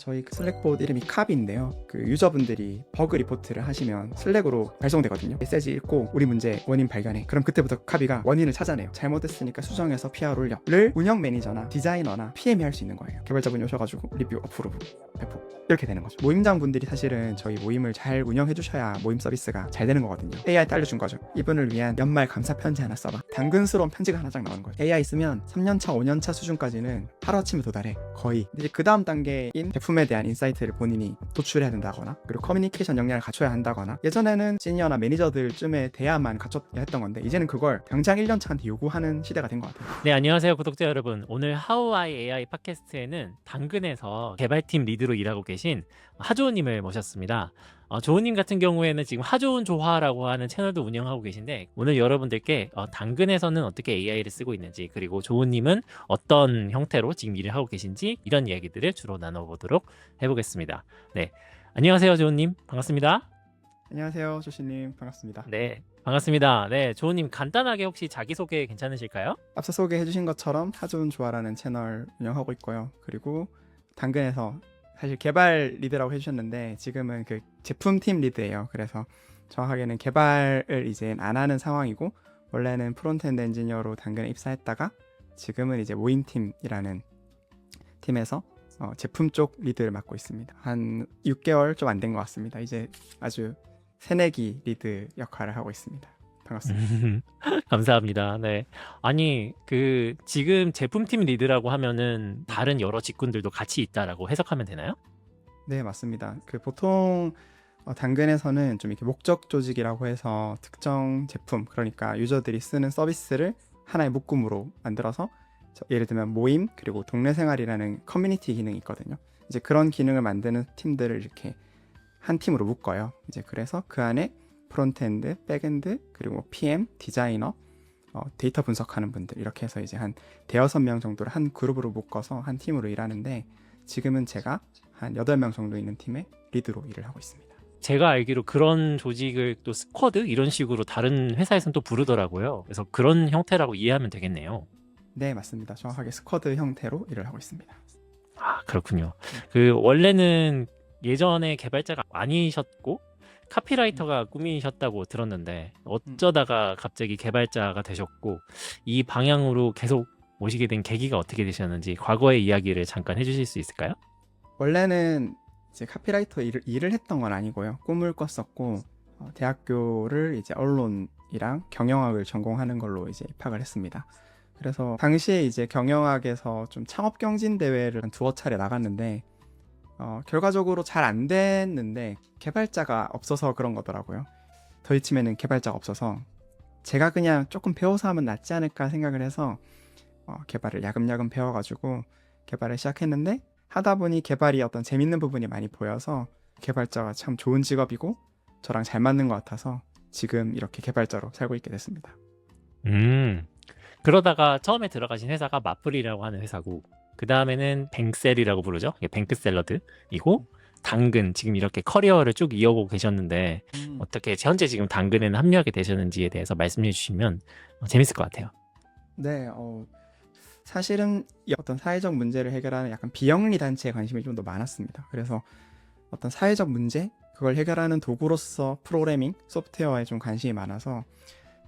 저희 그 슬랙봇 이름이 캅인데요. 그 유저분들이 버그 리포트를 하시면 슬랙으로 발송되거든요. 메시지 읽고 우리 문제 원인 발견해. 그럼 그때부터 캅이가 원인을 찾아내요. 잘못됐으니까 수정해서 PR 올려를 운영 매니저나 디자이너나 PM이 할 수 있는 거예요. 개발자분이 오셔가지고 리뷰, 어프로브, 배포 이렇게 되는 거죠. 모임장 분들이 사실은 저희 모임을 잘 운영해 주셔야 모임 서비스가 잘 되는 거거든요. AI한테 알려준 거죠. 이분을 위한 연말 감사 편지 하나 써봐. 당근스러운 편지가 하나 딱 나오는 거예요. AI 쓰면 3년차, 5년차 수준까지는 하루아침에 도달해. 거의. 이제 그 다음 단계인 제품에 대한 인사이트를 본인이 도출해야 된다거나, 그리고 커뮤니케이션 역량을 갖춰야 한다거나, 예전에는 시니어나 매니저들쯤에 대야만 갖춰야 했던 건데 이제는 그걸 당장 1년차한테 요구하는 시대가 된 것 같아요. 네, 안녕하세요, 구독자 여러분. 오늘 How I AI 팟캐스트에는 당근에서 개발팀 리드로 일하고 계신 하조우님을 모셨습니다. 조우님 같은 경우에는 지금 하조운 조화라고 하는 채널도 운영하고 계신데, 오늘 여러분들께 당근에서는 어떻게 AI를 쓰고 있는지, 그리고 조우님은 어떤 형태로 지금 일을 하고 계신지, 이런 이야기들을 주로 나눠보도록 해보겠습니다. 네, 안녕하세요, 조우님. 반갑습니다. 안녕하세요, 조시님. 반갑습니다. 네, 반갑습니다. 네, 조우님 간단하게 혹시 자기소개 괜찮으실까요? 앞서 소개해주신 것처럼 하좋은 조화라는 채널 운영하고 있고요. 그리고 당근에서 사실 개발 리드라고 해주셨는데 지금은 그 제품팀 리드예요. 그래서 정확하게는 개발을 이제 안 하는 상황이고, 원래는 프론트엔드 엔지니어로 당근에 입사했다가 지금은 이제 모임팀이라는 팀에서 제품 쪽 리드를 맡고 있습니다. 한 6개월 좀 안 된 것 같습니다. 이제 아주 새내기 리드 역할을 하고 있습니다. 반갑습니다. 감사합니다. 네. 아니, 지금 제품팀 리드라고 하면은 다른 여러 직군들도 같이 있다라고 해석하면 되나요? 네, 맞습니다. 그 보통 당근에서는 좀 이렇게 목적 조직이라고 해서 특정 제품, 그러니까 유저들이 쓰는 서비스를 하나의 묶음으로 만들어서 예를 들면 모임, 그리고 동네 생활이라는 커뮤니티 기능이 있거든요. 이제 그런 기능을 만드는 팀들을 이렇게 한 팀으로 묶어요. 이제 그래서 그 안에 프론트엔드, 백엔드, 그리고 PM, 디자이너, 데이터 분석하는 분들, 이렇게 해서 이제 한 대여섯 명 정도를 한 그룹으로 묶어서 한 팀으로 일하는데, 지금은 제가 한 8명 정도 있는 팀의 리드로 일을 하고 있습니다. 제가 알기로 그런 조직을 또 스쿼드 이런 식으로 다른 회사에서는 또 부르더라고요. 그래서 그런 형태라고 이해하면 되겠네요. 네, 맞습니다. 정확하게 스쿼드 형태로 일을 하고 있습니다. 아, 그렇군요. 원래는 예전에 개발자가 아니셨고 카피라이터가 꿈이셨다고 들었는데, 어쩌다가 갑자기 개발자가 되셨고 이 방향으로 계속 오시게 된 계기가 어떻게 되셨는지 과거의 이야기를 잠깐 해주실 수 있을까요? 원래는 이제 카피라이터 일을 했던 건 아니고요. 꿈을 꿨었고, 대학교를 이제 언론이랑 경영학을 전공하는 걸로 이제 입학을 했습니다. 그래서 당시에 이제 경영학에서 좀 창업 경진 대회를 한 두어 차례 나갔는데 결과적으로 잘 안 됐는데 개발자가 없어서 그런 거더라고요. 저희 팀에는 개발자가 없어서 제가 그냥 조금 배워서 하면 낫지 않을까 생각을 해서 개발을 야금야금 배워가지고 개발을 시작했는데, 하다 보니 개발이 어떤 재밌는 부분이 많이 보여서 개발자가 참 좋은 직업이고 저랑 잘 맞는 것 같아서 지금 이렇게 개발자로 살고 있게 됐습니다. 그러다가 처음에 들어가신 회사가 마플이라고 하는 회사고, 그 다음에는 뱅셀이라고 부르죠. 이게 뱅크샐러드이고, 당근, 지금 이렇게 커리어를 쭉 이어오고 계셨는데 어떻게 현재 지금 당근에는 합류하게 되셨는지에 대해서 말씀해 주시면 재밌을 것 같아요. 네, 사실은 이 어떤 사회적 문제를 해결하는 약간 비영리 단체에 관심이 좀 더 많았습니다. 그래서 어떤 사회적 문제, 그걸 해결하는 도구로서 프로그래밍, 소프트웨어에 좀 관심이 많아서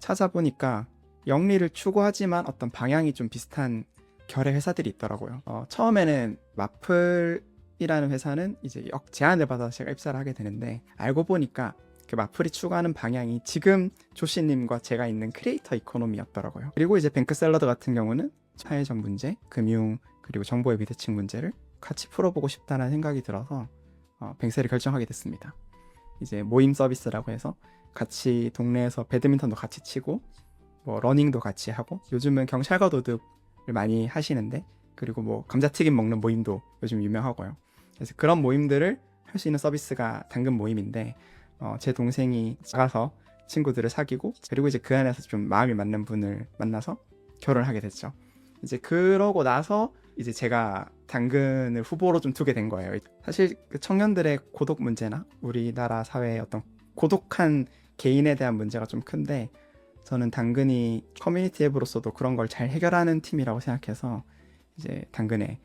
찾아보니까 영리를 추구하지만 어떤 방향이 좀 비슷한 결의 회사들이 있더라고요. 처음에는 마플이라는 회사는 이제 제안을 받아서 제가 입사를 하게 되는데, 알고 보니까 그 마플이 추구하는 방향이 지금 조씨님과 제가 있는 크리에이터 이코노미였더라고요. 그리고 이제 뱅크샐러드 같은 경우는 사회적 문제, 금융, 그리고 정보의 비대칭 문제를 같이 풀어보고 싶다는 생각이 들어서 뱅셀을 결정하게 됐습니다. 이제 모임 서비스라고 해서 같이 동네에서 배드민턴도 같이 치고 뭐 러닝도 같이 하고, 요즘은 경찰과 도둑을 많이 하시는데, 그리고 뭐 감자튀김 먹는 모임도 요즘 유명하고요. 그래서 그런 모임들을 할 수 있는 서비스가 당근 모임인데, 제 동생이 나가서 친구들을 사귀고, 그리고 이제 그 안에서 좀 마음이 맞는 분을 만나서 결혼을 하게 됐죠. 이제 그러고 나서 이제 제가 당근을 후보로 좀 두게 된 거예요. 사실 그 청년들의 고독 문제나 우리나라 사회의 어떤 고독한 개인에 대한 문제가 좀 큰데, 저는 당근이 커뮤니티 앱으로서도 그런 걸 잘 해결하는 팀이라고 생각해서 이제 당근에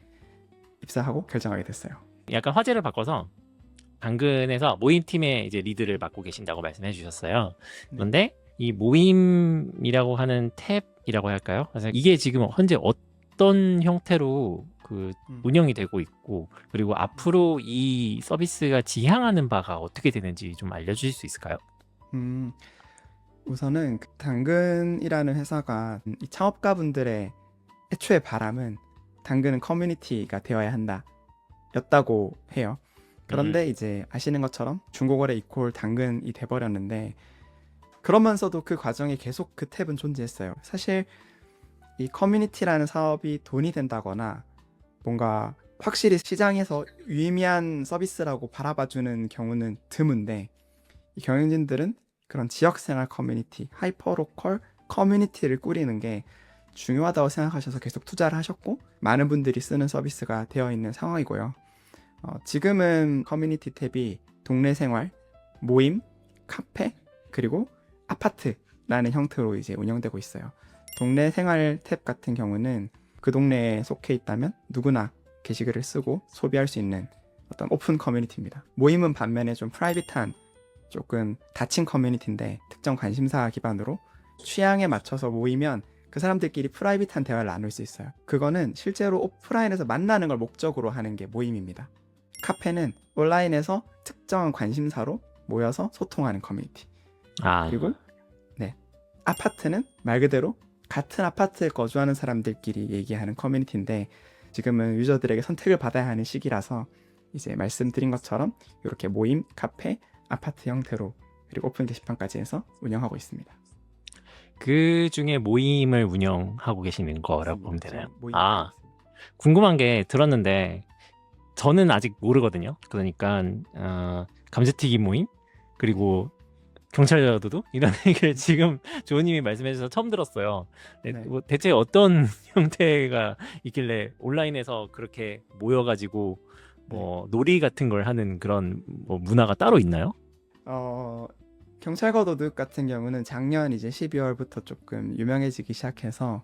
입사하고 결정하게 됐어요. 약간 화제를 바꿔서 당근에서 모임팀의 이제 리드를 맡고 계신다고 말씀해 주셨어요. 네. 그런데 이 모임이라고 하는 탭이라고 할까요? 그래서 이게 지금 현재 어떤 형태로 그 운영이 되고 있고, 그리고 앞으로 이 서비스가 지향하는 바가 어떻게 되는지 좀 알려주실 수 있을까요? 우선은 그 당근이라는 회사가 이 창업가분들의 애초의 바람은 당근은 커뮤니티가 되어야 한다 였다고 해요. 그런데 이제 아시는 것처럼 중고거래 이퀄 당근이 돼버렸는데, 그러면서도 그 과정에 계속 그 탭은 존재했어요. 사실 이 커뮤니티라는 사업이 돈이 된다거나 뭔가 확실히 시장에서 유의미한 서비스라고 바라봐주는 경우는 드문데, 이 경영진들은 그런 지역생활 커뮤니티, 하이퍼로컬 커뮤니티를 꾸리는 게 중요하다고 생각하셔서 계속 투자를 하셨고, 많은 분들이 쓰는 서비스가 되어 있는 상황이고요. 지금은 커뮤니티 탭이 동네 생활, 모임, 카페, 그리고 아파트라는 형태로 이제 운영되고 있어요. 동네 생활 탭 같은 경우는 그 동네에 속해 있다면 누구나 게시글을 쓰고 소비할 수 있는 어떤 오픈 커뮤니티입니다. 모임은 반면에 좀 프라이빗한, 조금 닫힌 커뮤니티인데, 특정 관심사 기반으로 취향에 맞춰서 모이면 그 사람들끼리 프라이빗한 대화를 나눌 수 있어요. 그거는 실제로 오프라인에서 만나는 걸 목적으로 하는 게 모임입니다. 카페는 온라인에서 특정한 관심사로 모여서 소통하는 커뮤니티. 그리고 아파트는 말 그대로 같은 아파트에 거주하는 사람들끼리 얘기하는 커뮤니티인데, 지금은 유저들에게 선택을 받아야 하는 시기라서 이제 말씀드린 것처럼 이렇게 모임, 카페, 아파트 형태로, 그리고 오픈 게시판까지 해서 운영하고 있습니다. 그 중에 모임을 운영하고 계시는 거라고 보면 되나요? 궁금한 게 들었는데 저는 아직 모르거든요. 그러니까 감자튀김 모임, 그리고 경찰 도둑 이런 얘기를 지금 조우님이 말씀해 주셔서 처음 들었어요. 네, 네. 뭐 대체 어떤 형태가 있길래 온라인에서 그렇게 모여가지고 뭐 놀이 같은 걸 하는 그런 뭐 문화가 따로 있나요? 경찰과 도둑 같은 경우는 작년 이제 12월부터 조금 유명해지기 시작해서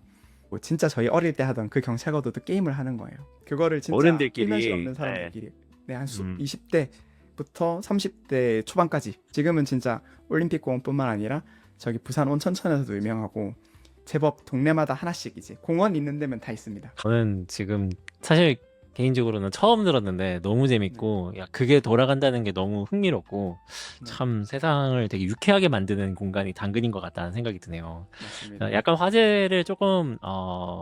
뭐 진짜 저희 어릴 때 하던 그 경찰과 도둑 게임을 하는 거예요. 그거를 진짜 어른들끼리, 일면식 없는 사람들끼리 20대부터 30대 초반까지. 지금은 진짜 올림픽 공원뿐만 아니라 저기 부산 온천천에서도 유명하고, 제법 동네마다 하나씩 이제 공원 있는 데면 다 있습니다. 저는 지금 사실 개인적으로는 처음 들었는데 너무 재밌고, 야, 그게 돌아간다는 게 너무 흥미롭고, 참 세상을 되게 유쾌하게 만드는 공간이 당근인 것 같다는 생각이 드네요. 맞습니다. 약간 화제를 조금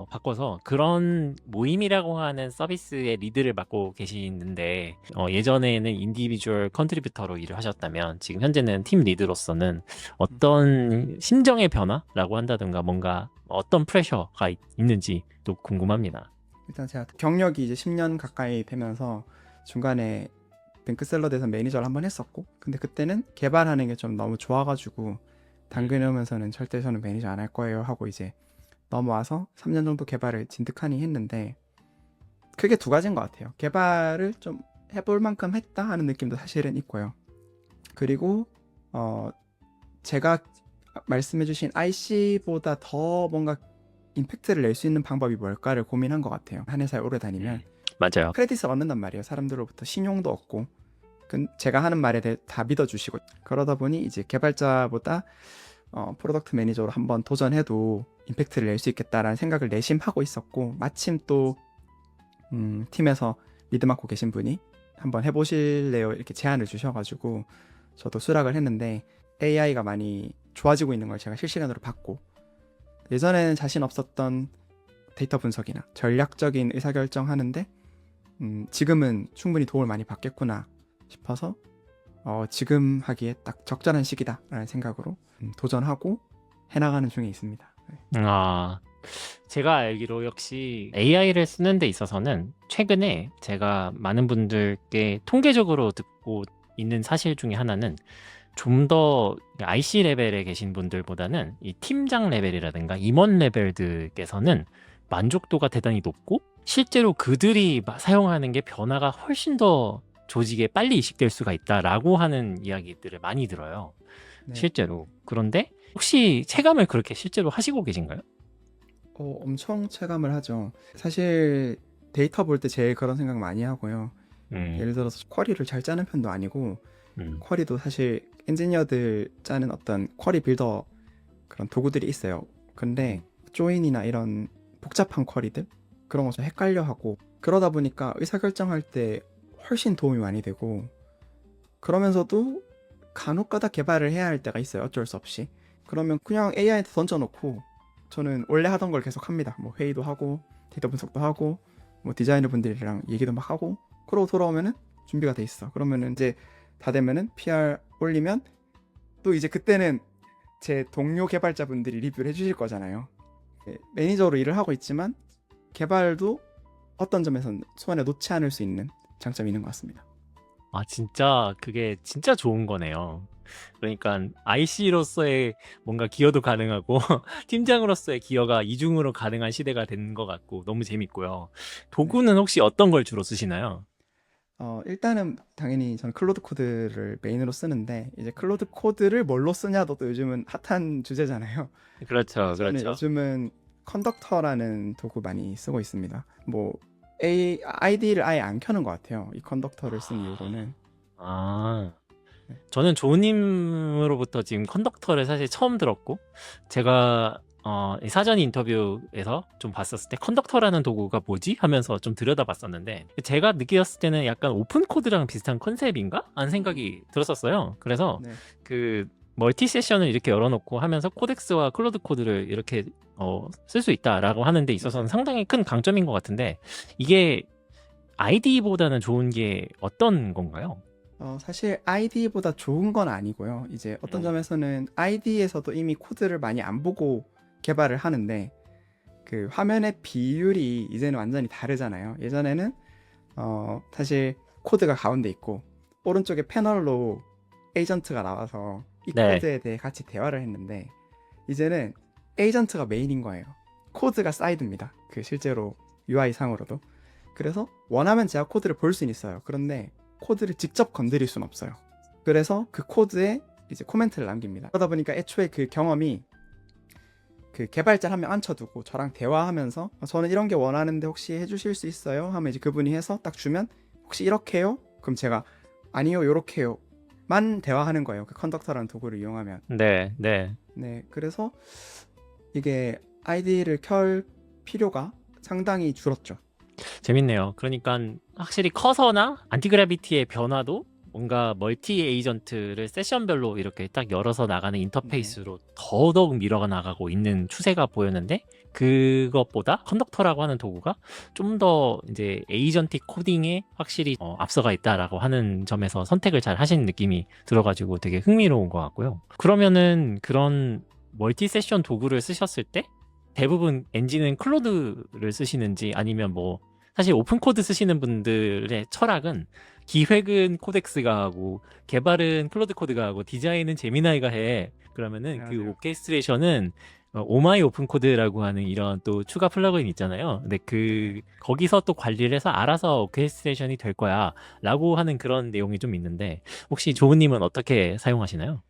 바꿔서 그런 모임이라고 하는 서비스의 리드를 맡고 계시는데, 예전에는 인디비주얼 컨트리뷰터로 일을 하셨다면 지금 현재는 팀 리드로서는 어떤 심정의 변화라고 한다든가 뭔가 어떤 프레셔가 있는지 또 궁금합니다. 일단 제가 경력이 이제 10년 가까이 되면서 중간에 뱅크샐러드에서 매니저를 한번 했었고, 근데 그때는 개발하는 게 좀 너무 좋아가지고 당근에 오면서는 절대 저는 매니저 안 할 거예요 하고 이제 넘어와서 3년 정도 개발을 진득하니 했는데, 크게 두 가지인 것 같아요. 개발을 좀 해볼 만큼 했다 하는 느낌도 사실은 있고요. 그리고 제가 말씀해주신 IC보다 더 뭔가 임팩트를 낼 수 있는 방법이 뭘까를 고민한 것 같아요. 한 회사에 오래 다니면 맞아요. 크레딧을 얻는단 말이에요. 사람들로부터 신용도 얻고, 제가 하는 말에 대해 다 믿어주시고, 그러다 보니 이제 개발자보다 프로덕트 매니저로 한번 도전해도 임팩트를 낼 수 있겠다라는 생각을 내심하고 있었고, 마침 또 팀에서 리드 맡고 계신 분이 한번 해보실래요? 이렇게 제안을 주셔가지고 저도 수락을 했는데, AI가 많이 좋아지고 있는 걸 제가 실시간으로 봤고, 예전에는 자신 없었던 데이터 분석이나 전략적인 의사결정 하는데 지금은 충분히 도움을 많이 받겠구나 싶어서 지금 하기에 딱 적절한 시기다라는 생각으로 도전하고 해나가는 중에 있습니다. 제가 알기로 역시 AI를 쓰는 데 있어서는 최근에 제가 많은 분들께 통계적으로 듣고 있는 사실 중에 하나는, 좀 더 IC 레벨에 계신 분들보다는 이 팀장 레벨이라든가 임원 레벨들께서는 만족도가 대단히 높고, 실제로 그들이 사용하는 게 변화가 훨씬 더 조직에 빨리 이식될 수가 있다라고 하는 이야기들을 많이 들어요. 실제로. 그런데 혹시 체감을 그렇게 실제로 하시고 계신가요? 엄청 체감을 하죠. 사실 데이터 볼 때 제일 그런 생각 많이 하고요. 음. 예를 들어서 쿼리를 잘 짜는 편도 아니고 음. 쿼리도 사실 엔지니어들 짜는 어떤 쿼리 빌더 그런 도구들이 있어요. 근데 조인이나 이런 복잡한 쿼리들 그런 거 좀 헷갈려 하고 그러다 보니까 의사결정할 때 훨씬 도움이 많이 되고 그러면서도 간혹가다 개발을 해야 할 때가 있어요. 어쩔 수 없이. 그러면 그냥 AI한테 던져놓고 저는 원래 하던 걸 계속 합니다. 뭐 회의도 하고 데이터 분석도 하고 뭐 디자이너 분들이랑 얘기도 막 하고 그러고 돌아오면은 준비가 돼 있어. 그러면은 이제 다 되면은 PR 올리면 또 이제 그때는 제 동료 개발자분들이 리뷰를 해주실 거잖아요. 네, 매니저로 일을 하고 있지만 개발도 어떤 점에서는 손에 놓지 않을 수 있는 장점이 있는 것 같습니다. 아, 진짜 그게 진짜 좋은 거네요. 그러니까 IC로서의 뭔가 기여도 가능하고 팀장으로서의 기여가 이중으로 가능한 시대가 된 것 같고 너무 재밌고요. 네. 도구는 혹시 어떤 걸 주로 쓰시나요? 일단은 당연히 저는 클로드 코드를 메인으로 쓰는데 이제 클로드 코드를 뭘로 쓰냐도 또 요즘은 핫한 주제잖아요. 그렇죠, 저는 그렇죠. 요즘은 컨덕터라는 도구 많이 쓰고 있습니다. 뭐 ID를 아예 안 켜는 것 같아요. 이 컨덕터를 쓴 이후로는. 아, 네. 저는 조우님으로부터 지금 컨덕터를 사실 처음 들었고, 제가 이 사전 인터뷰에서 좀 봤었을 때 컨덕터라는 도구가 뭐지? 하면서 좀 들여다봤었는데, 제가 느꼈을 때는 약간 오픈 코드랑 비슷한 컨셉인가? 하는 생각이 들었었어요. 그래서 네. 그 멀티 세션을 이렇게 열어놓고 하면서 코덱스와 클로드 코드를 이렇게 쓸 수 있다라고 하는 데 있어서는 맞아요. 상당히 큰 강점인 것 같은데, 이게 ID보다는 좋은 게 어떤 건가요? 사실 ID보다 좋은 건 아니고요. 이제 어떤 음. 점에서는 ID에서도 이미 코드를 많이 안 보고 개발을 하는데 그 화면의 비율이 이제는 완전히 다르잖아요. 예전에는 사실 코드가 가운데 있고 오른쪽에 패널로 에이전트가 나와서 이 네. 코드에 대해 같이 대화를 했는데 이제는 에이전트가 메인인 거예요. 코드가 사이드입니다. 그 실제로 UI 상으로도. 그래서 원하면 제가 코드를 볼 수는 있어요. 그런데 코드를 직접 건드릴 수는 없어요. 그래서 그 코드에 이제 코멘트를 남깁니다. 그러다 보니까 애초에 그 경험이 그 개발자 한 명 앉혀두고 저랑 대화하면서 저는 이런 게 원하는데 혹시 해주실 수 있어요? 하면 이제 그분이 해서 딱 주면 혹시 이렇게 해요? 그럼 제가 아니요 요렇게 해요 만 대화하는 거예요. 그 컨덕터라는 도구를 이용하면. 네, 네. 네, 그래서 이게 아이디를 켤 필요가 상당히 줄었죠. 재밌네요. 그러니까 확실히 커서나 안티그래비티의 변화도 뭔가 멀티 에이전트를 세션별로 이렇게 딱 열어서 나가는 네, 인터페이스로 더더욱 밀어 나가고 있는 추세가 보였는데, 그것보다 컨덕터라고 하는 도구가 좀 더 이제 에이전틱 코딩에 확실히 앞서가 있다라고 하는 점에서 선택을 잘 하시는 느낌이 들어가지고 되게 흥미로운 것 같고요. 그러면은 그런 멀티 세션 도구를 쓰셨을 때 대부분 엔진은 클로드를 쓰시는지, 아니면 뭐 사실 오픈 코드 쓰시는 분들의 철학은 기획은 코덱스가 하고 개발은 클로드 코드가 하고 디자인은 제미나이가 해. 그러면은 네, 그 맞아요. 오케스트레이션은 오마이 오픈 코드라고 하는 이런 또 추가 플러그인 있잖아요. 근데 네. 거기서 또 관리를 해서 알아서 오케스트레이션이 될 거야라고 하는 그런 내용이 좀 있는데, 혹시 조우님은 어떻게 사용하시나요?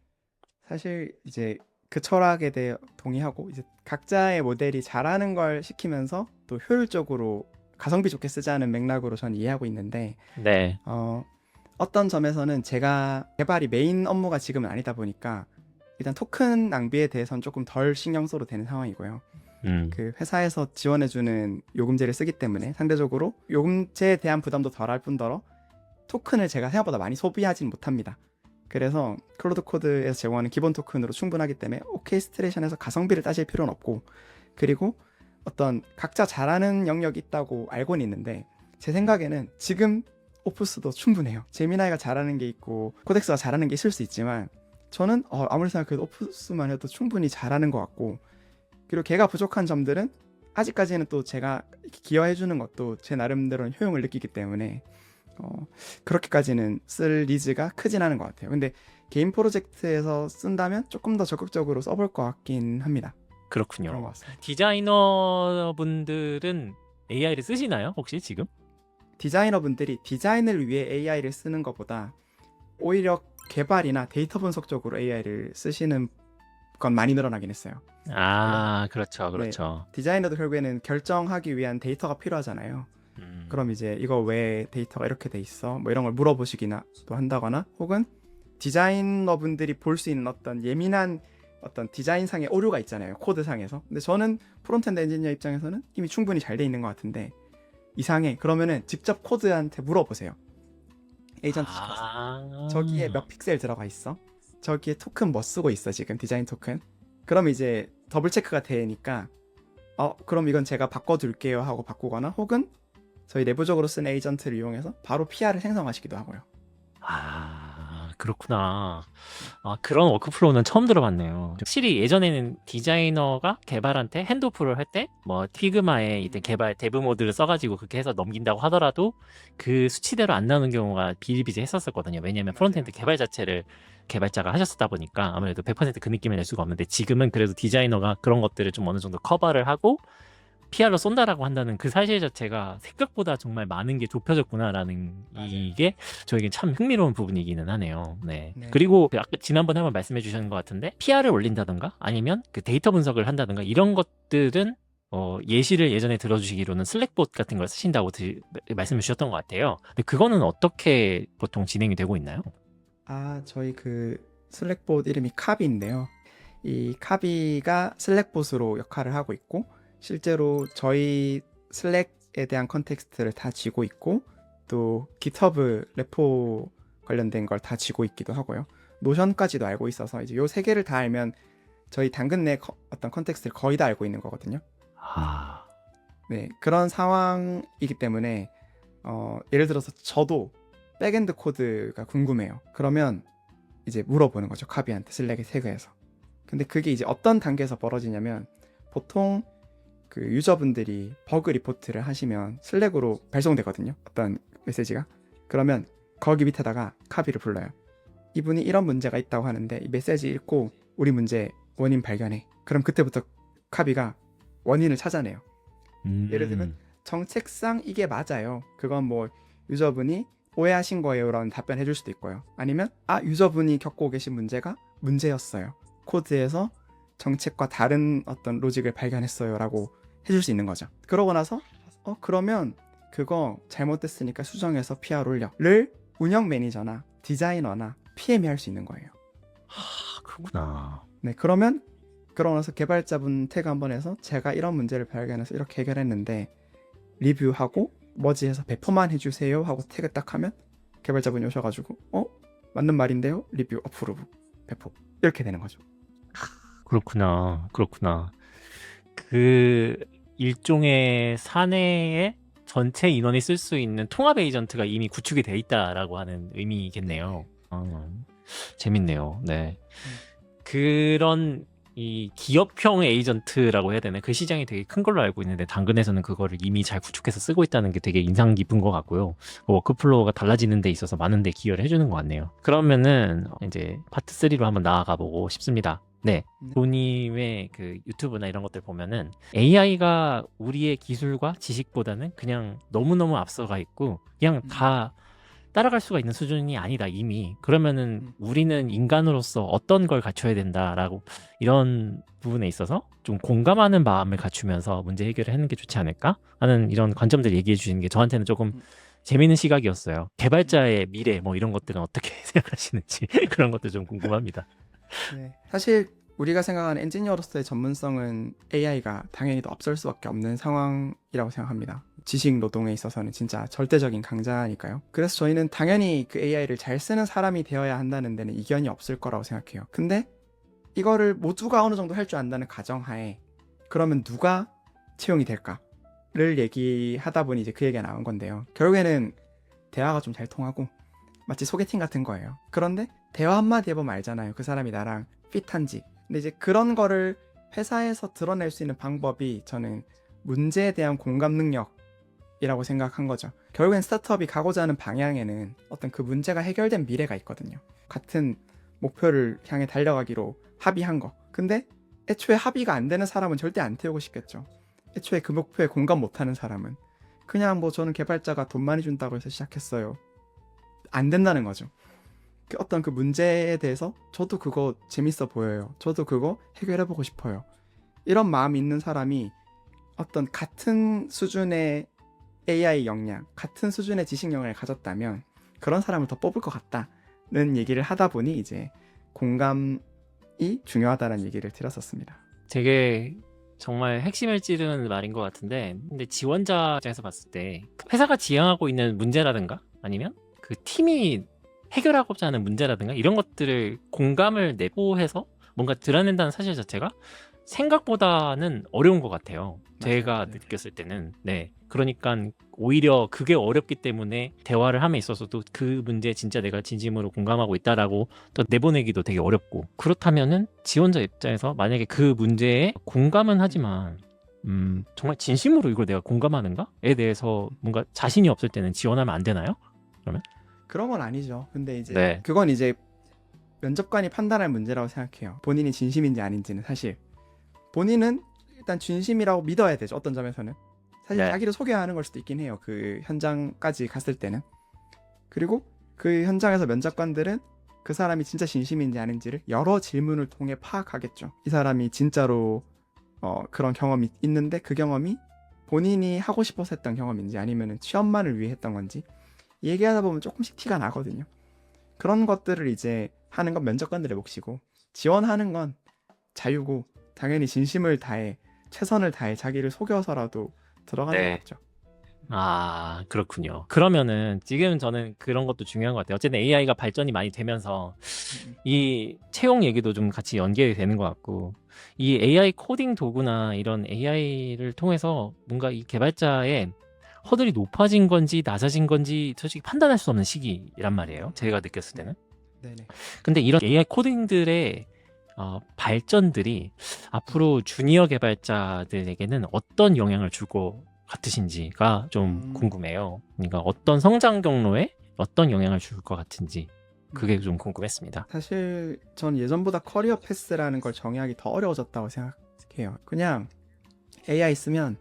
사실 이제 그 철학에 대해 동의하고 이제 각자의 모델이 잘하는 걸 시키면서 또 효율적으로 가성비 좋게 쓰자는 맥락으로 저는 이해하고 있는데 네. 어떤 점에서는 제가 개발이 메인 업무가 지금은 아니다 보니까 일단 토큰 낭비에 대해서는 조금 덜 신경 써도 되는 상황이고요. 음. 그 회사에서 지원해주는 요금제를 쓰기 때문에 상대적으로 요금제에 대한 부담도 덜할 뿐더러 토큰을 제가 생각보다 많이 소비하진 못합니다. 그래서 클로드 코드에서 제공하는 기본 토큰으로 충분하기 때문에 오케스트레이션에서 가성비를 따질 필요는 없고, 그리고 어떤 각자 잘하는 영역이 있다고 알고는 있는데 제 생각에는 지금 오프스도 충분해요. 제미나이가 잘하는 게 있고 코덱스가 잘하는 게 있을 수 있지만 저는 아무리 생각해도 오프스만 해도 충분히 잘하는 것 같고, 그리고 걔가 부족한 점들은 아직까지는 또 제가 기여해주는 것도 제 나름대로는 효용을 느끼기 때문에 그렇게까지는 쓸 니즈가 크진 않은 것 같아요. 근데 개인 프로젝트에서 쓴다면 조금 더 적극적으로 써볼 것 같긴 합니다. 그런 것 그렇군요. 같습니다. 디자이너 분들은 AI를 쓰시나요? 혹시 지금? 디자이너분들이 디자인을 위해 AI를 쓰는 것보다 오히려 개발이나 데이터 분석 쪽으로 AI를 쓰시는 건 많이 늘어나긴 했어요. 아, 그렇죠, 네, 그렇죠. 디자이너도 결국에는 결정하기 위한 데이터가 필요하잖아요. 그럼 이제 이거 왜 데이터가 이렇게 돼 있어? 뭐 이런 걸 물어보시기나 또 한다거나, 혹은 디자이너분들이 볼 수 있는 어떤 예민한 어떤 디자인상의 오류가 있잖아요, 코드상에서. 근데 저는 프론트엔드 엔지니어 입장에서는 이미 충분히 잘 돼 있는 것 같은데 이상해. 그러면은 직접 코드한테 물어보세요. 에이전트 시켜서. 저기에 몇 픽셀 들어가 있어? 저기에 토큰 뭐 쓰고 있어 지금, 디자인 토큰? 그럼 이제 더블 체크가 되니까 그럼 이건 제가 바꿔둘게요 하고 바꾸거나, 혹은 저희 내부적으로 쓴 에이전트를 이용해서 바로 PR을 생성하시기도 하고요. 그렇구나. 그런 워크플로우는 처음 들어봤네요. 확실히 예전에는 디자이너가 개발한테 핸드오프를 할 때 뭐 피그마에 이때 개발 데브 모드를 써가지고 그렇게 해서 넘긴다고 하더라도 그 수치대로 안 나오는 경우가 비일비재했었거든요. 왜냐면 프론트엔드 개발 자체를 개발자가 하셨었다 보니까 아무래도 100%그 느낌을 낼 수가 없는데, 지금은 그래도 디자이너가 그런 것들을 좀 어느 정도 커버를 하고 PR로 쏜다라고 한다는 그 사실 자체가 생각보다 정말 많은 게 좁혀졌구나라는, 이게 저에겐 참 흥미로운 부분이기는 하네요. 네. 네. 그리고 아까 지난번에 한번 말씀해 주셨는 것 같은데, PR을 올린다던가 아니면 그 데이터 분석을 한다던가 이런 것들은 예시를 예전에 들어주시기로는 슬랙봇 같은 걸 쓰신다고 말씀해 주셨던 것 같아요. 근데 그거는 어떻게 보통 진행이 되고 있나요? 저희 그 슬랙봇 이름이 카비인데요. 이 카비가 슬랙봇으로 역할을 하고 있고, 실제로 저희 슬랙에 대한 컨텍스트를 다 쥐고 있고, 또 GitHub 레포 관련된 걸 다 쥐고 있기도 하고요. 노션까지도 알고 있어서 이제 요 세 개를 다 알면 저희 당근 내 어떤 컨텍스트를 거의 다 알고 있는 거거든요. 네, 그런 상황이기 때문에 예를 들어서 저도 백엔드 코드가 궁금해요. 그러면 이제 물어보는 거죠, 카비한테, 슬랙의 태그에서. 근데 그게 이제 어떤 단계에서 벌어지냐면, 보통 그 유저분들이 버그 리포트를 하시면 슬랙으로 발송되거든요, 어떤 메시지가. 그러면 거기 밑에다가 카비를 불러요. 이분이 이런 문제가 있다고 하는데 이 메시지 읽고 우리 문제 원인 발견해. 그럼 그때부터 카비가 원인을 찾아내요. 예를 들면 정책상 이게 맞아요, 그건 뭐 유저분이 오해하신 거예요 라는 답변 해줄 수도 있고요. 아니면 유저분이 겪고 계신 문제가 문제였어요, 코드에서 정책과 다른 어떤 로직을 발견했어요 라고 해줄 수 있는 거죠. 그러고 나서 그러면 그거 잘못됐으니까 수정해서 PR 올려를 운영 매니저나 디자이너나 PM이 할 수 있는 거예요. 그렇구나. 네, 그러고 나서 개발자분 태그 한번 해서 제가 이런 문제를 발견해서 이렇게 해결했는데 리뷰하고 머지해서 배포만 해주세요 하고 태그 딱 하면 개발자분이 오셔가지고 맞는 말인데요, 리뷰 어프로브 배포, 이렇게 되는 거죠. 그렇구나. 그 일종의 사내에 전체 인원이 쓸 수 있는 통합 에이전트가 이미 구축이 돼 있다라고 하는 의미겠네요. 재밌네요. 네. 그런 이 기업형 에이전트라고 해야 되나? 그 시장이 되게 큰 걸로 알고 있는데 당근에서는 그거를 이미 잘 구축해서 쓰고 있다는 게 되게 인상 깊은 것 같고요. 그 워크플로우가 달라지는 데 있어서 많은 데 기여를 해주는 것 같네요. 그러면은 이제 파트 3로 한번 나아가 보고 싶습니다. 네. 조님의 그 유튜브나 이런 것들 보면은 AI가 우리의 기술과 지식보다는 그냥 너무너무 앞서가 있고 그냥 다 따라갈 수가 있는 수준이 아니다 이미. 그러면은 우리는 인간으로서 어떤 걸 갖춰야 된다라고, 이런 부분에 있어서 좀 공감하는 마음을 갖추면서 문제 해결을 하는 게 좋지 않을까 하는 이런 관점들 얘기해 주시는 게 저한테는 조금 재미있는 시각이었어요. 개발자의 미래 뭐 이런 것들은 어떻게 생각하시는지 그런 것도 좀 궁금합니다. 네, 사실 우리가 생각하는 엔지니어로서의 전문성은 AI가 당연히 더 앞설 수밖에 없는 상황이라고 생각합니다. 지식 노동에 있어서는 진짜 절대적인 강자니까요. 그래서 저희는 당연히 그 AI를 잘 쓰는 사람이 되어야 한다는 데는 이견이 없을 거라고 생각해요. 근데 이거를 모두가 어느 정도 할 줄 안다는 가정하에 그러면 누가 채용이 될까를 얘기하다 보니 이제 그 얘기가 나온 건데요. 결국에는 대화가 좀 잘 통하고 마치 소개팅 같은 거예요. 그런데 대화 한마디 해보면 알잖아요, 그 사람이 나랑 핏한지. 근데 이제 그런 거를 회사에서 드러낼 수 있는 방법이 저는 문제에 대한 공감 능력이라고 생각한 거죠. 결국엔 스타트업이 가고자 하는 방향에는 어떤 그 문제가 해결된 미래가 있거든요. 같은 목표를 향해 달려가기로 합의한 거. 근데 애초에 합의가 안 되는 사람은 절대 안 태우고 싶겠죠. 애초에 그 목표에 공감 못하는 사람은 그냥 뭐 저는 개발자가 돈 많이 준다고 해서 시작했어요, 안 된다는 거죠. 어떤 그 문제에 대해서 저도 그거 재밌어 보여요, 저도 그거 해결해보고 싶어요, 이런 마음이 있는 사람이 어떤 같은 수준의 AI 역량, 같은 수준의 지식 역량을 가졌다면 그런 사람을 더 뽑을 것 같다는 얘기를 하다 보니 이제 공감이 중요하다는 얘기를 드렸었습니다. 되게 정말 핵심을 찌르는 말인 것 같은데, 근데 지원자 입장에서 봤을 때 회사가 지향하고 있는 문제라든가 아니면 그 팀이 해결하고자 하는 문제라든가 이런 것들을 공감을 내보해서 뭔가 드러낸다는 사실 자체가 생각보다는 어려운 것 같아요. 제가 맞아요. 느꼈을 때는. 네. 그러니까 오히려 그게 어렵기 때문에 대화를 함에 있어서도 그 문제에 진짜 내가 진심으로 공감하고 있다라고 또 내보내기도 되게 어렵고, 그렇다면은 지원자 입장에서 만약에 그 문제에 공감은 하지만 정말 진심으로 이걸 내가 공감하는가에 대해서 뭔가 자신이 없을 때는 지원하면 안 되나요? 그러면? 그런 건 아니죠. 근데 이제 네. 그건 이제 면접관이 판단할 문제라고 생각해요. 본인이 진심인지 아닌지는 사실 본인은 일단 진심이라고 믿어야 되죠. 어떤 점에서는 사실 네. 자기를 소개하는 걸 수도 있긴 해요. 그 현장까지 갔을 때는. 그리고 그 현장에서 면접관들은 그 사람이 진짜 진심인지 아닌지를 여러 질문을 통해 파악하겠죠. 이 사람이 진짜로 그런 경험이 있는데 그 경험이 본인이 하고 싶어서 했던 경험인지 아니면 취업만을 위해 했던 건지 얘기하다 보면 조금씩 티가 나거든요. 그런 것들을 이제 하는 건 면접관들의 몫이고, 지원하는 건 자유고 당연히 진심을 다해 최선을 다해 자기를 속여서라도 들어가는 네. 거죠. 아, 그렇군요. 그러면은 지금 저는 그런 것도 중요한 것 같아요. 어쨌든 AI가 발전이 많이 되면서 이 채용 얘기도 좀 같이 연계가 되는 것 같고, 이 AI 코딩 도구나 이런 AI를 통해서 뭔가 이 개발자의 허들이 높아진 건지 낮아진 건지 솔직히 판단할 수 없는 시기란 말이에요. 제가 느꼈을 때는. 네네. 근데 이런 AI 코딩들의 발전들이 앞으로 주니어 개발자들에게는 어떤 영향을 줄 것 같으신지가 좀 궁금해요. 그러니까 어떤 성장 경로에 어떤 영향을 줄 것 같은지 그게 좀 궁금했습니다. 사실 전 예전보다 커리어 패스라는 걸 정의하기 더 어려워졌다고 생각해요. 그냥 AI 쓰면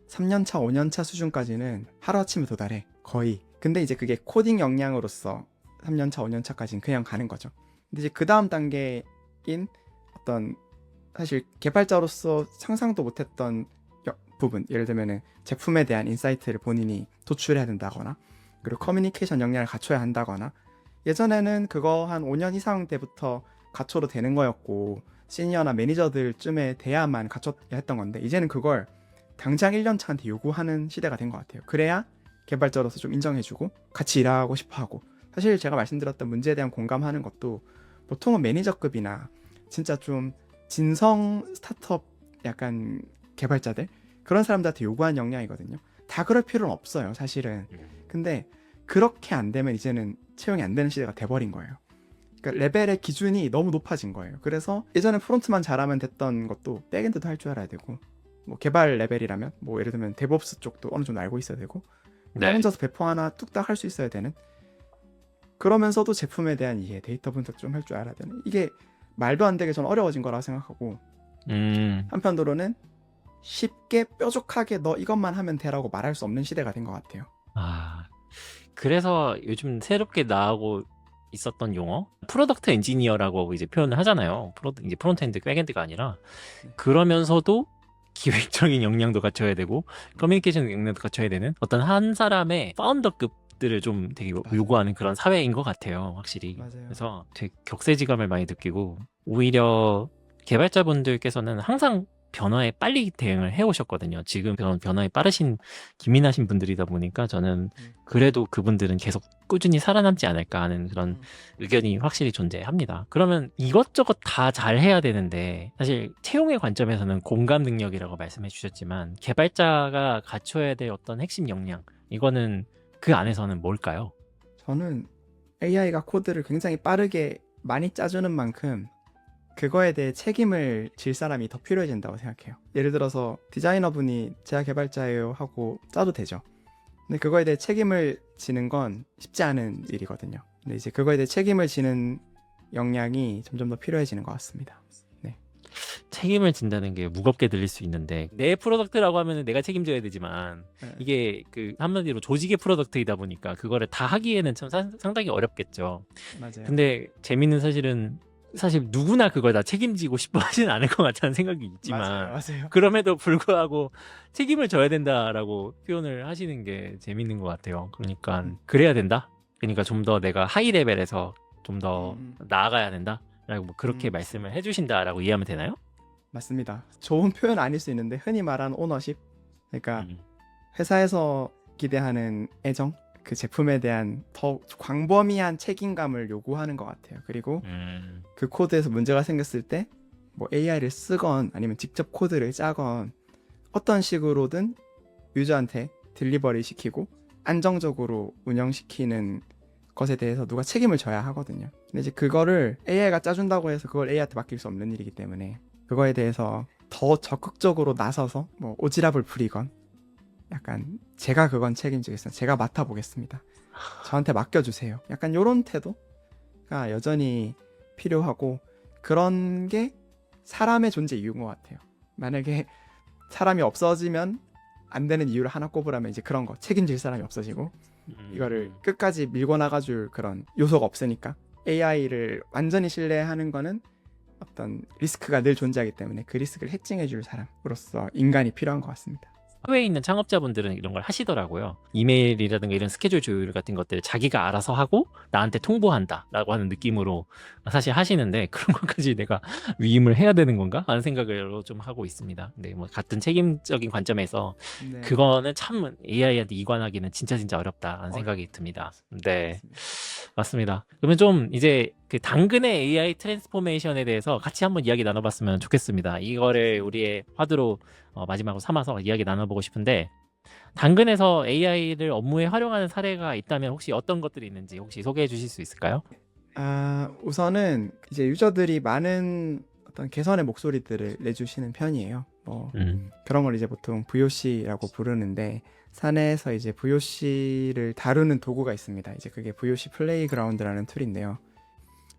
3년차, 5년차 수준까지는 하루아침에 도달해. 거의. 근데 이제 그게 코딩 역량으로서 3년차, 5년차까지는 그냥 가는 거죠. 근데 이제 그 다음 단계인 어떤 사실 개발자로서 상상도 못했던 부분, 예를 들면은 제품에 대한 인사이트를 본인이 도출해야 된다거나, 그리고 커뮤니케이션 역량을 갖춰야 한다거나, 예전에는 그거 한 5년 이상 때부터 갖춰도 되는 거였고 시니어나 매니저들쯤에 돼야만 갖춰야 했던 건데, 이제는 그걸 당장 1년 차한테 요구하는 시대가 된 것 같아요. 그래야 개발자로서 좀 인정해주고 같이 일하고 싶어하고, 사실 제가 말씀드렸던 문제에 대한 공감하는 것도 보통은 매니저급이나 진짜 좀 진성 스타트업 약간 개발자들, 그런 사람들한테 요구하는 역량이거든요. 다 그럴 필요는 없어요, 사실은. 근데 그렇게 안 되면 이제는 채용이 안 되는 시대가 돼버린 거예요. 그러니까 레벨의 기준이 너무 높아진 거예요. 그래서 예전에 프론트만 잘하면 됐던 것도 백엔드도 할 줄 알아야 되고, 뭐 개발 레벨이라면 뭐 예를 들면 데브옵스 쪽도 어느 정도 알고 있어야 되고, 네. 혼자서 배포 하나 뚝딱 할 수 있어야 되는, 그러면서도 제품에 대한 이해, 데이터 분석 좀 할 줄 알아야 되는, 이게 말도 안 되게 전 어려워진 거라 생각하고, 한편으로는 쉽게 뾰족하게 너 이것만 하면 돼라고 말할 수 없는 시대가 된 것 같아요. 아, 그래서 요즘 새롭게 나오고 있었던 용어 프로덕트 엔지니어라고 이제 표현을 하잖아요. 이제 프론트엔드, 백엔드가 아니라. 그러면서도 기획적인 역량도 갖춰야 되고 커뮤니케이션 역량도 갖춰야 되는 어떤 한 사람의 파운더급들을 좀 되게 요구하는 그런 사회인 것 같아요, 확실히. 맞아요. 그래서 되게 격세지감을 많이 느끼고, 오히려 개발자분들께서는 항상 변화에 빨리 대응을 해오셨거든요. 지금 그런 변화에 빠르신 기민하신 분들이다 보니까 저는 그래도 그분들은 계속 꾸준히 살아남지 않을까 하는 그런 의견이 확실히 존재합니다. 그러면 이것저것 다 잘해야 되는데, 사실 채용의 관점에서는 공감 능력이라고 말씀해 주셨지만 개발자가 갖춰야 될 어떤 핵심 역량, 이거는 그 안에서는 뭘까요? 저는 AI가 코드를 굉장히 빠르게 많이 짜주는 만큼 그거에 대해 책임을 질 사람이 더 필요해진다고 생각해요. 예를 들어서 디자이너분이 제가 개발자예요 하고 짜도 되죠. 근데 그거에 대해 책임을 지는 건 쉽지 않은 일이거든요. 근데 이제 그거에 대해 책임을 지는 역량이 점점 더 필요해지는 것 같습니다. 네. 책임을 진다는 게 무겁게 들릴 수 있는데, 내 프로덕트라고 하면 내가 책임져야 되지만 이게 그 한마디로 조직의 프로덕트이다 보니까 그거를 다 하기에는 참 상당히 어렵겠죠. 맞아요. 근데 재밌는 사실은 사실 누구나 그걸 다 책임지고 싶어 하진 않을 것 같다는 생각이 있지만 맞아요. 그럼에도 불구하고 책임을 져야 된다라고 표현을 하시는 게 재밌는 것 같아요. 그러니까 그래야 된다. 그러니까 좀 더 내가 하이 레벨에서 좀 더 나아가야 된다라고 뭐 그렇게 말씀을 해주신다라고 이해하면 되나요? 맞습니다. 좋은 표현 아닐 수 있는데 흔히 말하는 오너십, 그러니까 음. 회사에서 기대하는 애정, 그 제품에 대한 더 광범위한 책임감을 요구하는 것 같아요. 그리고 그 코드에서 문제가 생겼을 때 뭐 AI를 쓰건 아니면 직접 코드를 짜건 어떤 식으로든 유저한테 딜리버리 시키고 안정적으로 운영시키는 것에 대해서 누가 책임을 져야 하거든요. 근데 이제 그거를 AI가 짜준다고 해서 그걸 AI한테 맡길 수 없는 일이기 때문에 그거에 대해서 더 적극적으로 나서서 뭐 오지랖을 부리건 약간 제가 그건 책임지겠습니다. 제가 맡아보겠습니다. 저한테 맡겨주세요. 약간 요런 태도가 여전히 필요하고 그런 게 사람의 존재 이유인 것 같아요. 만약에 사람이 없어지면 안 되는 이유를 하나 꼽으라면 이제 그런 거 책임질 사람이 없어지고 이거를 끝까지 밀고 나가줄 그런 요소가 없으니까 AI를 완전히 신뢰하는 거는 어떤 리스크가 늘 존재하기 때문에 그 리스크를 해칭해줄 사람으로서 인간이 필요한 것 같습니다. 사회에 있는 창업자분들은 이런 걸 하시더라고요. 이메일이라든가 이런 스케줄 조율 같은 것들 자기가 알아서 하고 나한테 통보한다라고 하는 느낌으로 사실 하시는데 그런 것까지 내가 위임을 해야 되는 건가? 하는 생각을 좀 하고 있습니다. 근데 뭐 같은 책임적인 관점에서 네. 그거는 참 AI한테 이관하기는 진짜 어렵다는 생각이 듭니다. 네. 맞습니다. 그러면 좀 이제 그 당근의 AI 트랜스포메이션에 대해서 같이 한번 이야기 나눠봤으면 좋겠습니다. 이거를 우리의 화두로 마지막으로 삼아서 이야기 나눠보고 싶은데 당근에서 AI를 업무에 활용하는 사례가 있다면 혹시 어떤 것들이 있는지 혹시 소개해 주실 수 있을까요? 우선은 이제 유저들이 많은 어떤 개선의 목소리들을 내주시는 편이에요. 뭐 그런 걸 이제 보통 VOC라고 부르는데 사내에서 이제 VOC를 다루는 도구가 있습니다. 이제 그게 VOC 플레이그라운드라는 툴인데요.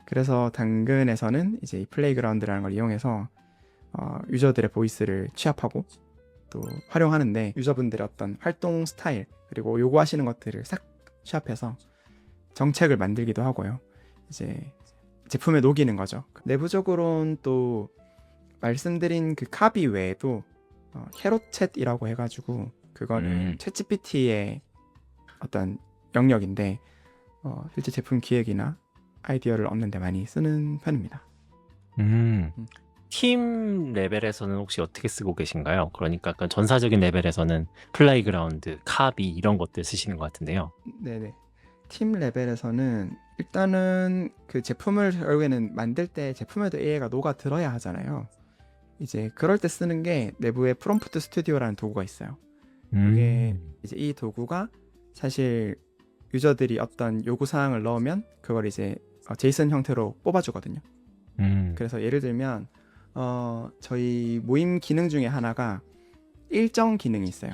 그래서 당근에서는 이제 이 플레이그라운드라는 걸 이용해서 유저들의 보이스를 취합하고 또 활용하는데 유저분들의 어떤 활동 스타일 그리고 요구하시는 것들을 싹 취합해서 정책을 만들기도 하고요. 이제 제품에 녹이는 거죠. 내부적으로는 또 말씀드린 그 카비 외에도 캐롯챗이라고 해가지고 그거는 챗GPT의 어떤 영역인데 실제 제품 기획이나 아이디어를 얻는 데 많이 쓰는 편입니다. 팀 레벨에서는 혹시 어떻게 쓰고 계신가요? 그러니까 약간 전사적인 레벨에서는 플레이그라운드, 카비 이런 것들 쓰시는 것 같은데요. 네네. 팀 레벨에서는 일단은 그 제품을 결국에는 만들 때 제품에도 AI가 녹아 들어야 하잖아요. 이제 그럴 때 쓰는 게 내부에 프롬프트 스튜디오라는 도구가 있어요. 이게 이제 이 도구가 사실 유저들이 어떤 요구 사항을 넣으면 그걸 이제 제이슨 형태로 뽑아주거든요. 그래서 예를 들면 저희 모임 기능 중에 하나가 일정 기능이 있어요.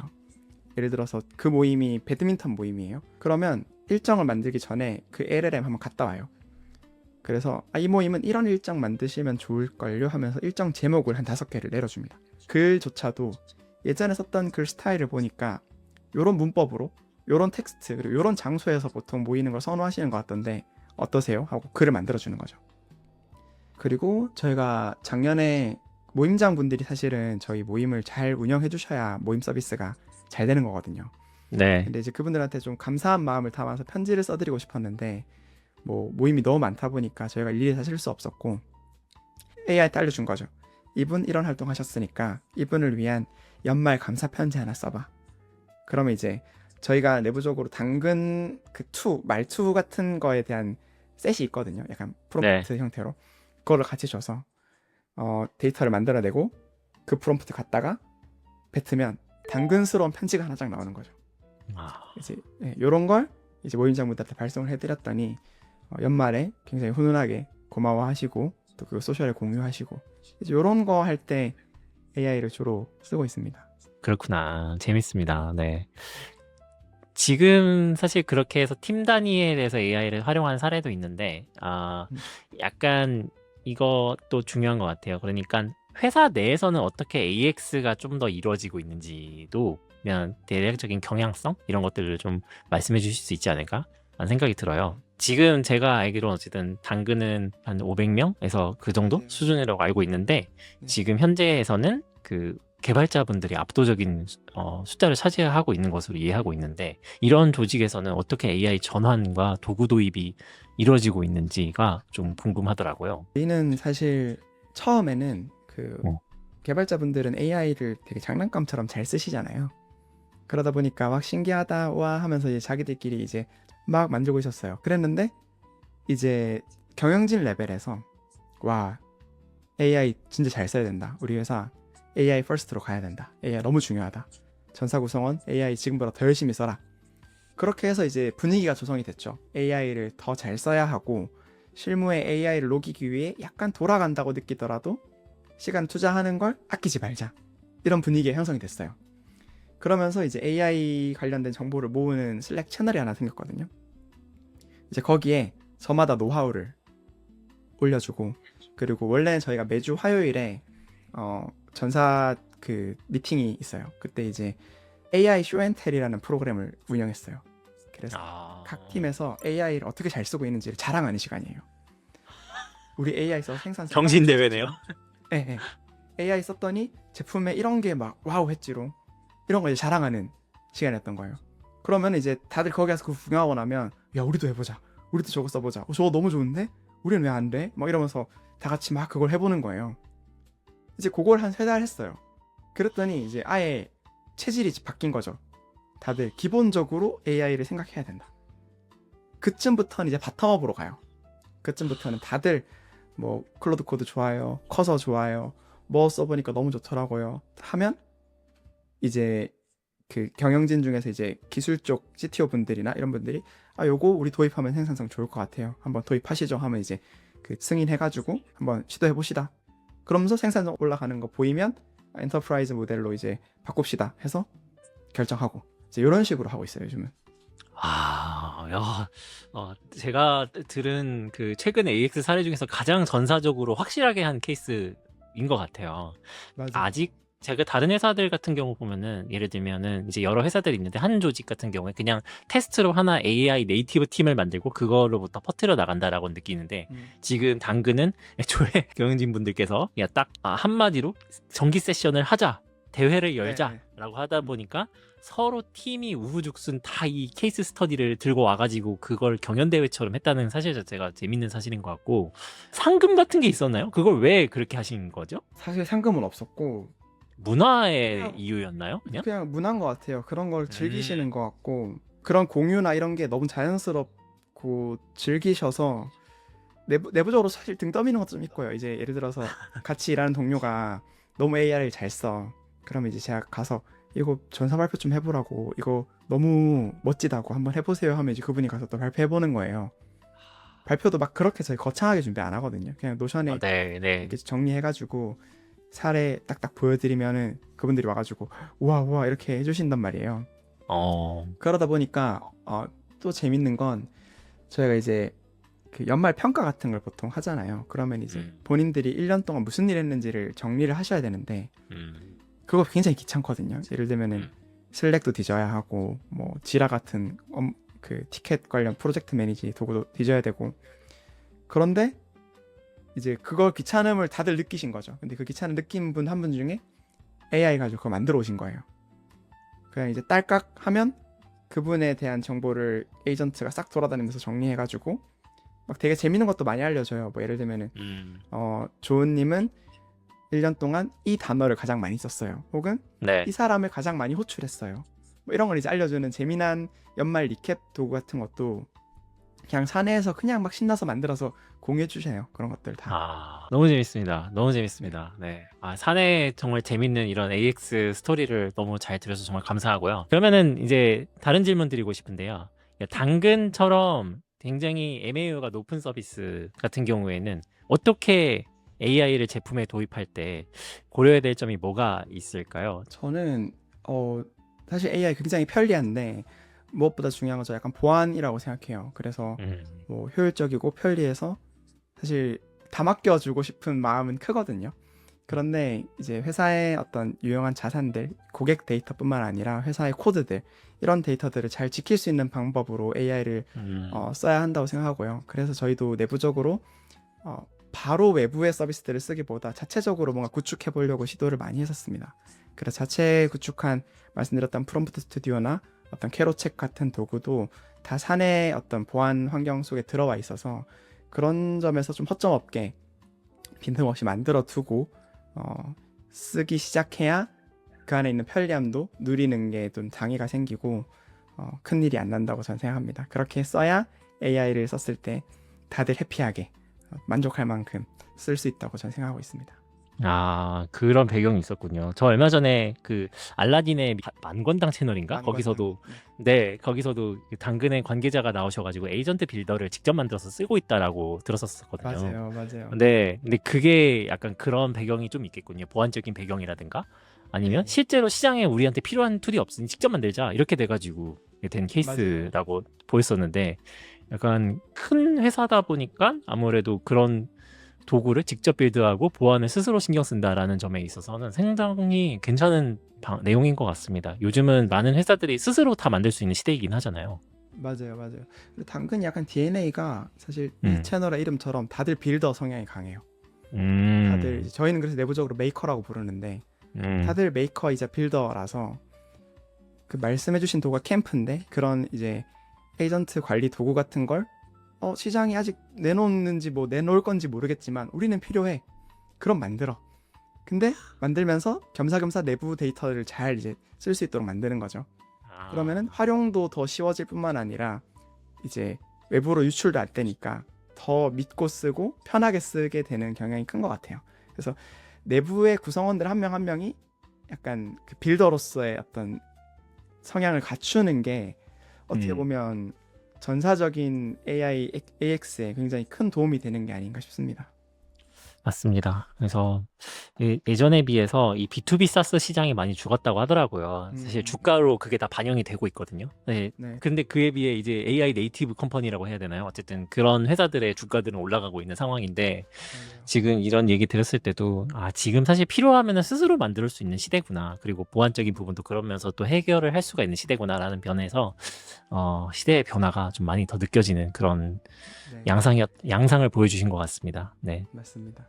예를 들어서 그 모임이 배드민턴 모임이에요. 그러면 일정을 만들기 전에 그 LLM 한번 갔다 와요. 그래서 이 모임은 이런 일정 만드시면 좋을걸요 하면서 일정 제목을 한 5개를 내려줍니다. 글조차도 예전에 썼던 글 스타일을 보니까 요런 문법으로 요런 텍스트 그리고 요런 장소에서 보통 모이는 걸 선호하시는 것 같던데 어떠세요? 하고 글을 만들어주는 거죠. 그리고 저희가 작년에 모임장 분들이 사실은 저희 모임을 잘 운영해 주셔야 모임 서비스가 잘 되는 거거든요. 네. 근데 이제 그분들한테 좀 감사한 마음을 담아서 편지를 써드리고 싶었는데 뭐 모임이 너무 많다 보니까 저희가 일일이 다 쓸 수 없었고 AI한테 알려준 거죠. 이분 이런 활동 하셨으니까 이분을 위한 연말 감사 편지 하나 써봐. 그러면 이제 저희가 내부적으로 당근 그 말투 같은 거에 대한 셋이 있거든요. 약간 프롬프트 형태로 그거를 같이 줘서 데이터를 만들어내고 그 프롬프트 갖다가 뱉으면 당근스러운 편지가 하나 쫙 나오는 거죠. 이제 이런 걸 이제 모임장분들한테 발송을 해드렸더니 연말에 굉장히 훈훈하게 고마워하시고 또 그 소셜에 공유하시고 이제 이런 거 할 때 AI를 주로 쓰고 있습니다. 그렇구나. 재밌습니다. 네. 지금 사실 그렇게 해서 팀 단위에서 AI를 활용한 사례도 있는데 약간 이것도 중요한 것 같아요. 그러니까 회사 내에서는 어떻게 AX가 좀 더 이루어지고 있는지도 그냥 대략적인 경향성 이런 것들을 좀 말씀해 주실 수 있지 않을까 하는 생각이 들어요. 지금 제가 알기로는 어쨌든 당근은 한 500명에서 그 정도 네. 수준이라고 알고 있는데 네. 지금 현재에서는 그 개발자분들이 압도적인 숫자를 차지하고 있는 것으로 이해하고 있는데 이런 조직에서는 어떻게 AI 전환과 도구 도입이 이루어지고 있는지가 좀 궁금하더라고요. 저희는 사실 처음에는 그 어. 개발자분들은 AI를 되게 장난감처럼 잘 쓰시잖아요. 그러다 보니까 막 신기하다 와 하면서 이제 자기들끼리 이제 막 만들고 있었어요. 그랬는데 이제 경영진 레벨에서 와 AI 진짜 잘 써야 된다. 우리 회사 AI 퍼스트로 가야 된다. AI 너무 중요하다. 전사 구성원 AI 지금보다 더 열심히 써라. 그렇게 해서 이제 분위기가 조성이 됐죠. AI를 더 잘 써야 하고 실무에 AI를 녹이기 위해 약간 돌아간다고 느끼더라도 시간 투자하는 걸 아끼지 말자. 이런 분위기가 형성이 됐어요. 그러면서 이제 AI 관련된 정보를 모으는 슬랙 채널이 하나 생겼거든요. 이제 거기에 저마다 노하우를 올려주고 그리고 원래는 저희가 매주 화요일에 전사 그 미팅이 있어요. 그때 이제 AI 쇼앤텔이라는 프로그램을 운영했어요. 그래서 각 팀에서 AI를 어떻게 잘 쓰고 있는지를 자랑하는 시간이에요. 우리 AI 써 생산성 경신 대회네요. 네, 네. AI 썼더니 제품에 이런 게 막 와우 했지롱 이런 거 이제 자랑하는 시간이었던 거예요. 그러면 이제 다들 거기 가서 그거 구경하고 나면 야 우리도 해보자, 우리도 저거 써보자, 저거 너무 좋은데 우리는 왜 안 돼? 막 이러면서 다 같이 막 그걸 해보는 거예요. 이제 그걸 한 3달 했어요. 그랬더니 이제 아예 체질이 바뀐 거죠. 다들 기본적으로 AI를 생각해야 된다. 그쯤부터는 이제 바텀업으로 가요. 그쯤부터는 다들 뭐 클로드 코드 좋아요, 커서 좋아요, 뭐 써보니까 너무 좋더라고요 하면 이제 그 경영진 중에서 이제 기술 쪽 CTO 분들이나 이런 분들이 아 요거 우리 도입하면 생산성 좋을 것 같아요, 한번 도입하시죠 하면 이제 그 승인해가지고 한번 시도해 봅시다. 그러면서 생산성 올라가는 거 보이면 엔터프라이즈 모델로 이제 바꿉시다 해서 결정하고 이제 이런 식으로 하고 있어요 요즘은. 야, 제가 들은 그 최근 AX 사례 중에서 가장 전사적으로 확실하게 한 케이스인 것 같아요. 맞아요. 아직 제가 다른 회사들 같은 경우 보면은 예를 들면은 이제 여러 회사들이 있는데 한 조직 같은 경우에 그냥 테스트로 하나 AI 네이티브 팀을 만들고 그걸로부터 퍼뜨려 나간다라고 느끼는데 지금 당근은 애초에 경영진 분들께서 야 딱 한마디로 정기 세션을 하자, 대회를 열자라고 하다 보니까 서로 팀이 우후죽순 다 이 케이스 스터디를 들고 와가지고 그걸 경연대회처럼 했다는 사실 자체가 재밌는 사실인 것 같고, 상금 같은 게 있었나요? 그걸 왜 그렇게 하신 거죠? 사실 상금은 없었고 문화의 그냥- 이유였나요? 그냥? 그냥 문화인 것 같아요. 그런 걸 즐기시는 것 같고 그런 공유나 이런 게 너무 자연스럽고 즐기셔서 내부적으로 사실 등 떠미는 것도 좀 있고요. 이제 예를 들어서 같이 일하는 동료가 너무 AI를 잘 써. 그러면 이제 제가 가서 이거 전사 발표 좀 해보라고, 이거 너무 멋지다고 한번 해보세요 하면 이제 그분이 가서 또 발표해보는 거예요. 발표도 막 그렇게 저희 거창하게 준비 안 하거든요. 그냥 노션에 네. 이렇게 정리해가지고 사례 딱딱 보여드리면은 그분들이 와가지고 우와 이렇게 해주신단 말이에요. 그러다 보니까 또 재밌는 건 저희가 이제 그 연말 평가 같은 걸 보통 하잖아요. 그러면 이제 본인들이 1년 동안 무슨 일 했는지를 정리를 하셔야 되는데 그거 굉장히 귀찮거든요. 예를 들면은 슬랙도 뒤져야 하고 뭐 지라 같은 그 티켓 관련 프로젝트 매니지 도구도 뒤져야 되고, 그런데 이제 그걸 귀찮음을 다들 느끼신 거죠. 근데 그 귀찮음 느낀 분 한 분 중에 AI 가지고 그거 만들어 오신 거예요. 그냥 이제 딸깍 하면 그분에 대한 정보를 에이전트가 싹 돌아다니면서 정리해가지고 막 되게 재밌는 것도 많이 알려줘요. 뭐 예를 들면은 조은님은 1년 동안 이 단어를 가장 많이 썼어요. 혹은 네. 이 사람을 가장 많이 호출했어요. 뭐 이런 걸 이제 알려주는 재미난 연말 리캡 도구 같은 것도 그냥 사내에서 그냥 막 신나서 만들어서 공유해 주세요. 그런 것들 다. 너무 재밌습니다. 너무 재밌습니다. 네. 사내 정말 재밌는 이런 AX 스토리를 너무 잘 들어서 정말 감사하고요. 그러면은 이제 다른 질문 드리고 싶은데요. 당근처럼 굉장히 MAU가 높은 서비스 같은 경우에는 어떻게 AI를 제품에 도입할 때 고려해야 될 점이 뭐가 있을까요? 저는 사실 AI 굉장히 편리한데 무엇보다 중요한 건 저 약간 보안이라고 생각해요. 그래서 뭐 효율적이고 편리해서 사실 다 맡겨주고 싶은 마음은 크거든요. 그런데 이제 회사의 어떤 유용한 자산들, 고객 데이터뿐만 아니라 회사의 코드들, 이런 데이터들을 잘 지킬 수 있는 방법으로 AI를 써야 한다고 생각하고요. 그래서 저희도 내부적으로 바로 외부의 서비스들을 쓰기보다 자체적으로 뭔가 구축해 보려고 시도를 많이 했었습니다. 그래서 자체 구축한 말씀드렸던 프롬프트 스튜디오나 어떤 캐로책 같은 도구도 다 사내 어떤 보안 환경 속에 들어와 있어서 그런 점에서 좀 허점 없게 빈틈없이 만들어 두고 쓰기 시작해야 그 안에 있는 편리함도 누리는 게 좀 장애가 생기고 큰 일이 안 난다고 저는 생각합니다. 그렇게 써야 AI를 썼을 때 다들 해피하게 만족할 만큼 쓸 수 있다고 저는 생각하고 있습니다. 아, 그런 배경이 있었군요. 저 얼마 전에 그 알라딘의 만권당 채널인가? 만권당. 거기서도 네, 거기서도 그 당근의 관계자가 나오셔가지고 에이전트 빌더를 직접 만들어서 쓰고 있다라고 들었었거든요. 맞아요. 근데 그게 약간 그런 배경이 좀 있겠군요. 보안적인 배경이라든가 아니면 네. 실제로 시장에 우리한테 필요한 툴이 없으니 직접 만들자 이렇게 돼가지고 된 케이스라고 보였었는데 약간 큰 회사다 보니까 아무래도 그런 도구를 직접 빌드하고 보안을 스스로 신경 쓴다라는 점에 있어서는 상당히 괜찮은 내용인 것 같습니다. 요즘은 많은 회사들이 스스로 다 만들 수 있는 시대이긴 하잖아요. 맞아요. 그리고 당근이 약간 DNA가 사실 이 채널의 이름처럼 다들 빌더 성향이 강해요. 다들 이제 저희는 그래서 내부적으로 메이커라고 부르는데 다들 메이커이자 빌더라서 그 말씀해주신 도구가 캠프인데 그런 이제 에이전트 관리 도구 같은 걸 시장이 아직 내놓는지 뭐 내놓을 건지 모르겠지만 우리는 필요해. 그럼 만들어. 근데 만들면서 겸사겸사 내부 데이터를 잘 이제 쓸 수 있도록 만드는 거죠. 그러면은 활용도 더 쉬워질 뿐만 아니라 이제 외부로 유출도 안 되니까 더 믿고 쓰고 편하게 쓰게 되는 경향이 큰 것 같아요. 그래서 내부의 구성원들 한 명 한 명이 약간 그 빌더로서의 어떤 성향을 갖추는 게 어떻게 보면 전사적인 AI, AX에 굉장히 큰 도움이 되는 게 아닌가 싶습니다. 맞습니다. 그래서 예전에 비해서 이 B2B 사스 시장이 많이 죽었다고 하더라고요. 사실 주가로 그게 다 반영이 되고 있거든요. 네. 근데 그에 비해 이제 AI 네이티브 컴퍼니라고 해야 되나요? 어쨌든 그런 회사들의 주가들은 올라가고 있는 상황인데 지금 이런 얘기 들었을 때도 지금 사실 필요하면 스스로 만들 수 있는 시대구나. 그리고 보안적인 부분도 그러면서 또 해결을 할 수가 있는 시대구나라는 면에서 시대의 변화가 좀 많이 더 느껴지는 그런 양상을 보여주신 것 같습니다. 네. 맞습니다.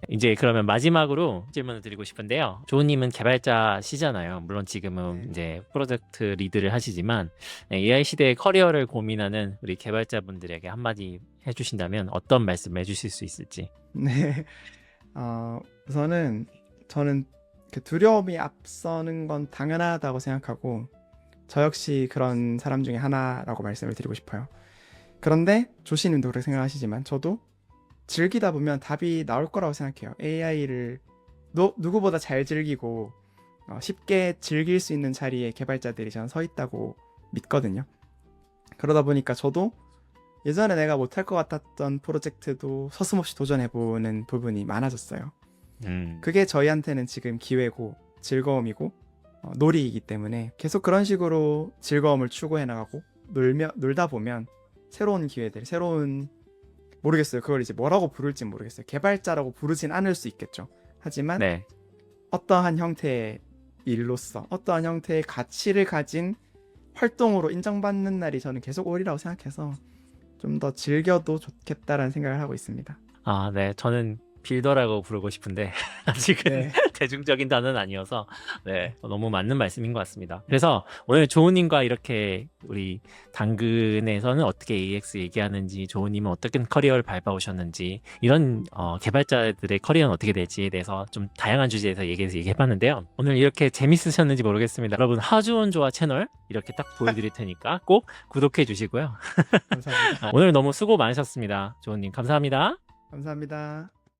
이제 그러면 마지막으로 질문을 드리고 싶은데요. 조우님은 개발자시잖아요. 물론 지금은 이제 프로젝트 리드를 하시지만 AI 시대의 커리어를 고민하는 우리 개발자분들에게 한마디 해주신다면 어떤 말씀 해주실 수 있을지. 네. 우선은 저는 그 두려움이 앞서는 건 당연하다고 생각하고 저 역시 그런 사람 중에 하나라고 말씀을 드리고 싶어요. 그런데 조시님도 그렇게 생각하시지만 저도 즐기다 보면 답이 나올 거라고 생각해요. AI를 누구보다 잘 즐기고 쉽게 즐길 수 있는 자리에 개발자들이 저는 서 있다고 믿거든요. 그러다 보니까 저도 예전에 내가 못할 것 같았던 프로젝트도 서슴없이 도전해보는 부분이 많아졌어요. 그게 저희한테는 지금 기회고 즐거움이고 놀이이기 때문에 계속 그런 식으로 즐거움을 추구해 나가고 놀다 보면 새로운 기회들, 모르겠어요. 그걸 이제 뭐라고 부를지 모르겠어요. 개발자라고 부르진 않을 수 있겠죠. 하지만 어떠한 형태의 일로서 어떠한 형태의 가치를 가진 활동으로 인정받는 날이 저는 계속 오리라고 생각해서 좀 더 즐겨도 좋겠다라는 생각을 하고 있습니다. 네. 저는 빌더라고 부르고 싶은데 아직은 대중적인 단어는 아니어서 너무 맞는 말씀인 것 같습니다. 그래서 오늘 조우님과 이렇게 우리 당근에서는 어떻게 AX 얘기하는지, 조우님은 어떻게 커리어를 밟아오셨는지, 이런 개발자들의 커리어는 어떻게 될지에 대해서 좀 다양한 주제에서 얘기해봤는데요. 오늘 이렇게 재밌으셨는지 모르겠습니다. 여러분, 하주온 조화 채널 이렇게 딱 보여드릴 테니까 꼭 구독해 주시고요. 감사합니다. 오늘 너무 수고 많으셨습니다. 조우님 감사합니다. 감사합니다.